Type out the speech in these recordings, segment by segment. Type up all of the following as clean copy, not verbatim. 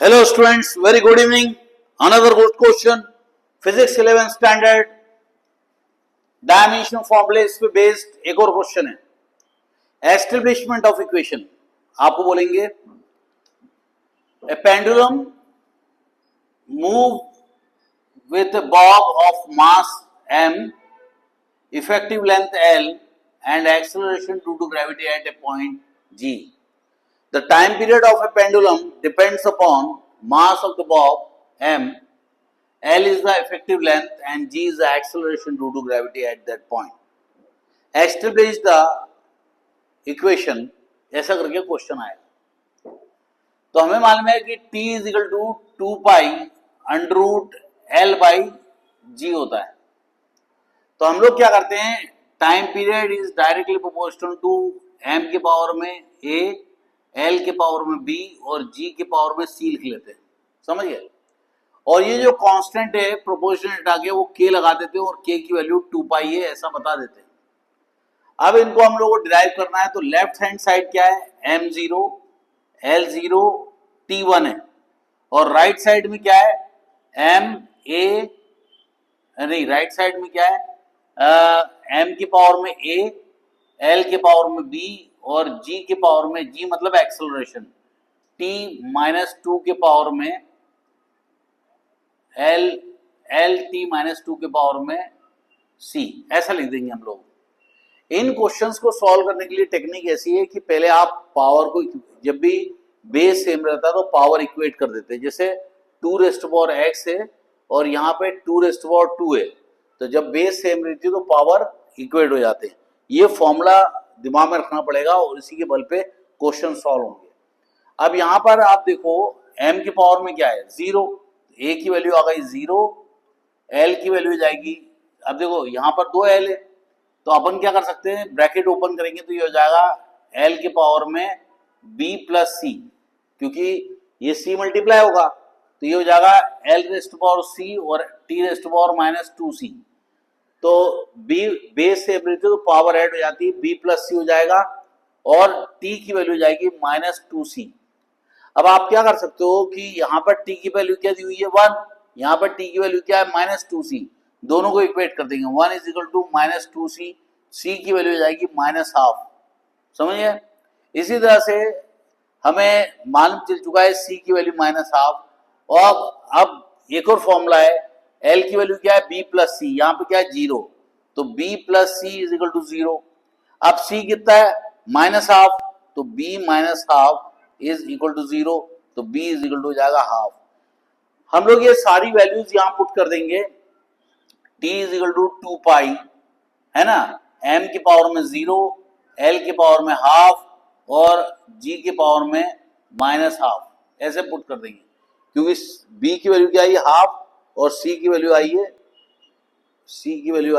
Hello students, very good evening. Another good question. Physics 11 standard dimension formula पे based एक और question है. Establishment of equation. आपको बोलेंगे a pendulum move with a bob of mass m, effective length L and acceleration due to gravity at a point G. The time period of a pendulum depends upon mass of the bob m, L is the effective length and G is the acceleration due to gravity at that point. Establish the equation. ऐसा करके question आएगा. तो हमें मालूम है कि T is equal to 2 pi under root L by G होता है. तो हम लोग क्या करते हैं, time period is directly proportional to m के पावर में a, L के पावर में b और G के पावर में c लिख लेते हैं. समझ गए. और ये जो कांस्टेंट है प्रोपोर्शनल हटा के वो k लगा देते हैं और k की वैल्यू 2 पाई है ऐसा बता देते हैं. अब इनको हम लोग को डिराइव करना है. तो लेफ्ट हैंड साइड क्या है, m0 L0 T1 है और राइट साइड में क्या है, m a नहीं राइट साइड में क्या है, m के पावर में a, L के पावर में b और G के पावर में G मतलब एक्सेलरेशन T-2 के पावर में L T-2 के पावर में C. ऐसा लिख देंगे हम लोग. इन क्वेश्चंस को सॉल्व करने के लिए टेक्निक ऐसी है कि पहले आप पावर को, जब भी बेस सेम रहता है तो पावर इक्वेट कर देते हैं. जैसे 2 रेज़ टू पावर x है और यहाँ पे 2 रेज़ टू पावर 2 है, तो जब बेस सेम रहती है तो पावर इक्वेट हो जाते हैं. ये फॉर्मूला दिमाग में रखना पड़ेगा और इसी के बल पे क्वेश्चन सॉल्व होंगे. अब यहाँ पर आप देखो m की पावर में क्या है 0, a की वैल्यू आ गई 0, l की वैल्यू जाएगी. अब देखो यहाँ पर 2 l है तो अपन क्या कर सकते हैं, ब्रैकेट ओपन करेंगे तो ये हो जाएगा l के पावर में b प्लस c, क्योंकि ये c मल्टीप्लाई होगा तो ये हो जाएगा l raise to power c और t raise to power minus 2c. तो b बेस से एवरेज तो पावर ऐड हो जाती है, b प्लस c हो जाएगा और t की वैल्यू जाएगी माइनस 2c. अब आप क्या कर सकते हो कि यहाँ पर t की वैल्यू क्या दी हुई है 1, यहाँ पर t की वैल्यू क्या है माइनस 2c. दोनों को इक्वेट कर देंगे. 1 is equal to minus 2c, c की वैल्यू जाएगी माइनस हाफ. समझिए. इसी तरह से हमें मालूम चल चुका है c की वैल्यू माइनस हाफ. और अब एक और फॉर्मूला है, L की वैल्यू क्या है b प्लस c, यहाँ पे क्या है 0, तो b plus c is equal to 0. अब c कितना है माइनस हाफ, तो b minus half is equal to 0, तो b इज इक्वल टू हो जाएगा हाफ. हम लोग ये सारी वैल्यूज यहाँ पुट कर देंगे. t इज इक्वल टू 2 पाई है ना, m की पावर में 0, L के पावर में हाफ और g के पावर में माइनस हाफ, ऐसे पुट कर देंगे. क्योंकि b की वैल्यू क्या आई है हाफ और c की वैल्यू आई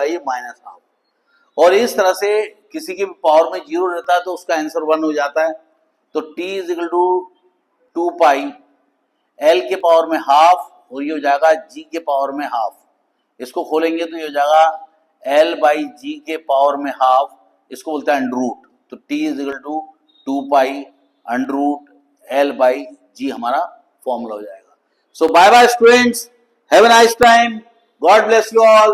है माइनस हाफ. और इस तरह से किसी की पावर में 0 रहता है तो उसका आंसर 1 हो जाता है. तो t is equal to 2 pi L के पावर में हाफ और ये हो जाएगा g के पावर में हाफ. इसको खोलेंगे तो ये हो जाएगा L बाई जी के पावर में हाफ, इसको बोलते हैं अंडर रूट. तो t is equal to 2 pi under root L by g हमारा फॉर्मूला हो जाएगा. So bye bye students, have a nice time, God bless you all.